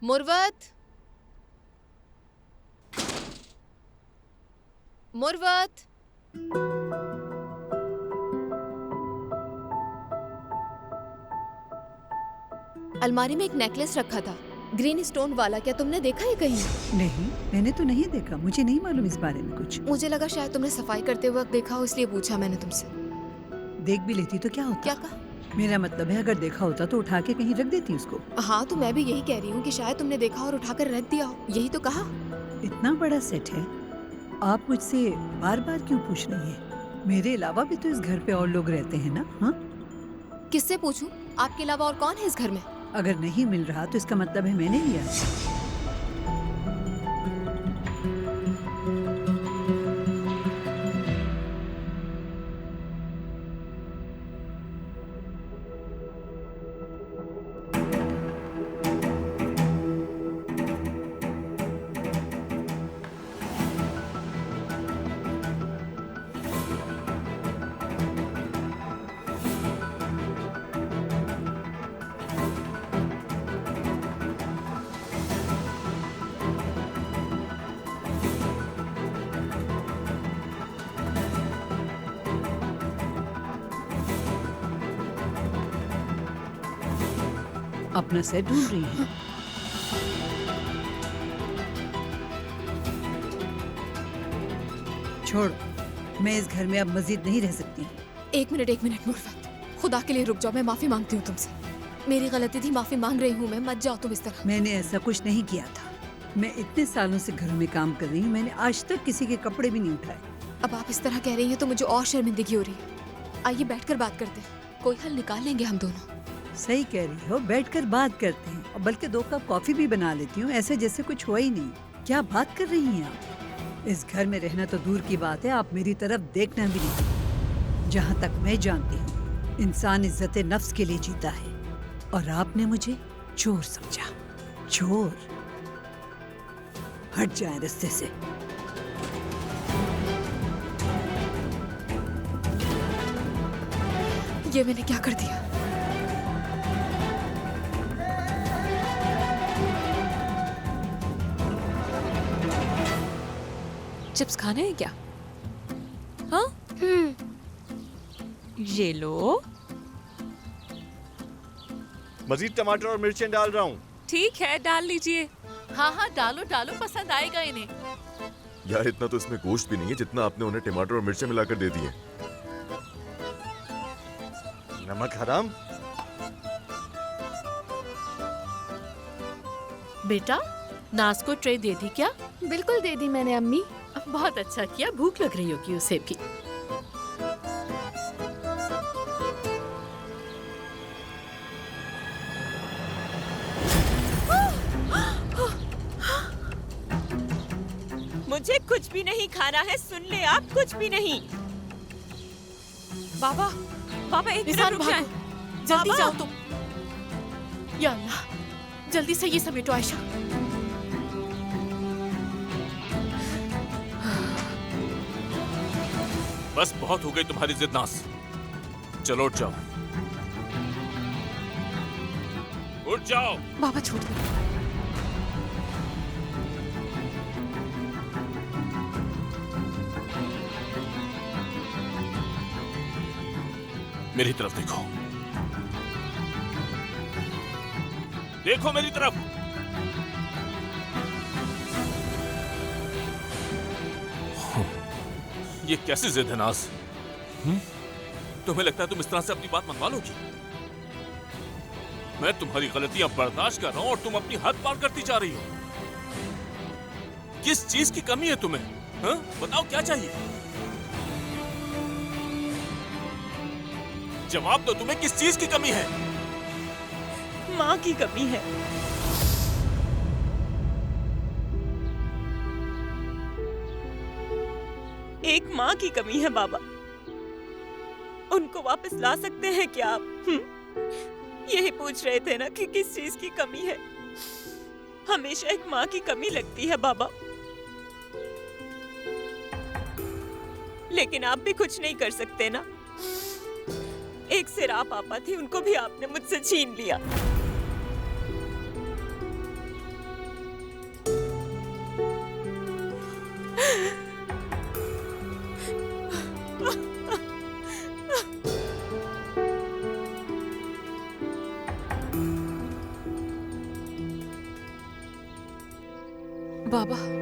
मुर्वत, मुर्वत। अलमारी में एक नेकलेस रखा था, ग्रीन स्टोन वाला। क्या तुमने देखा है कहीं? नहीं, मैंने तो नहीं देखा। मुझे नहीं मालूम इस बारे में कुछ। मुझे लगा शायद तुमने सफाई करते वक्त देखा हो, इसलिए पूछा मैंने तुमसे। देख भी लेती तो क्या होता? क्या कहा? मेरा मतलब है अगर देखा होता तो उठा के कहीं रख देती उसको। हाँ, तो मैं भी यही कह रही हूँ कि शायद तुमने देखा और उठाकर रख दिया हो। यही तो कहा। इतना बड़ा सेट है, आप मुझसे बार बार क्यों पूछ रही हैं? मेरे अलावा भी तो इस घर पे और लोग रहते हैं ना? हाँ, किससे पूछूं? आपके अलावा और कौन है इस घर में? अगर नहीं मिल रहा तो इसका मतलब है मैंने लिया। अपना सेट ढूंढ रही हैं। छोड़, मैं इस घर में अब मजीद नहीं रह सकती। एक मिनट मुर्वत, खुदा के लिए रुक जाओ। मैं माफी मांगती हूँ तुमसे। मेरी गलती थी, माफी मांग रही हूँ मैं। मत जाओ तुम इस तरह। मैंने ऐसा कुछ नहीं किया था। मैं इतने सालों से घर में काम कर रही हूँ, मैंने आज तक किसी के कपड़े भी नहीं उठाए। अब आप इस तरह कह रही हैं तो मुझे और शर्मिंदगी हो रही है। आइए बैठकर बात करते हैं, कोई हल निकाल लेंगे हम दोनों। सही कह रही हो, बैठकर बात करते हैं। और बल्कि 2 कप कॉफी भी बना लेती हूँ, ऐसे जैसे कुछ हुआ ही नहीं। क्या बात कर रही हैं आप? इस घर में रहना तो दूर की बात है, आप मेरी तरफ देखना भी नहीं। जहाँ तक मैं जानती हूँ, इंसान इज्जत नफ्स के लिए जीता है, और आपने मुझे चोर समझा। चोर? हट जाए रास्ते से। ये मैंने क्या कर दिया? चिप्स खाने हैं क्या? हाँ? ये लो। मजीद टमाटर और मिर्चें डाल रहा हूँ। ठीक है, डाल लीजिए। हाँ हाँ, डालो डालो, पसंद आएगा इन्हें। यार इतना तो इसमें गोश्त भी नहीं है जितना आपने उन्हें टमाटर और मिर्चें मिलाकर दे दिए। नमक हराम। बेटा, नाज को ट्रे दे दी क्या? बिल्कुल दे दी मैंने अम्मी। बहुत अच्छा किया, भूख लग रही होगी उसे भी। मुझे कुछ भी नहीं खाना है, सुन ले आप, कुछ भी नहीं। बाबा, बाबा एक मिनट रुक जाएं। जल्दी बाबा! जाओ तुम। या अल्लाह, जल्दी से ये समेटो आयशा। बस बहुत हो गई तुम्हारी जिद नास। चलो उठ जाओ, उठ जाओ। बाबा छोड़ दो। मेरी तरफ देखो, देखो मेरी तरफ। ये कैसी जिद है नाज? तुम्हें लगता है तुम इस तरह से अपनी बात मनवा लोगी? मैं तुम्हारी गलतियां बर्दाश्त कर रहा हूं और तुम अपनी हद पार करती जा रही हो। किस चीज की कमी है तुम्हें? हाँ? बताओ क्या चाहिए? जवाब दो, तुम्हें किस चीज की कमी है? माँ की कमी है। एक माँ की कमी है बाबा। उनको वापस ला सकते हैं क्या आप? यही पूछ रहे थे ना कि किस चीज की कमी है। हमेशा एक माँ की कमी लगती है बाबा, लेकिन आप भी कुछ नहीं कर सकते ना। एक सिरा पापा थी, उनको भी आपने मुझसे छीन लिया। बाबा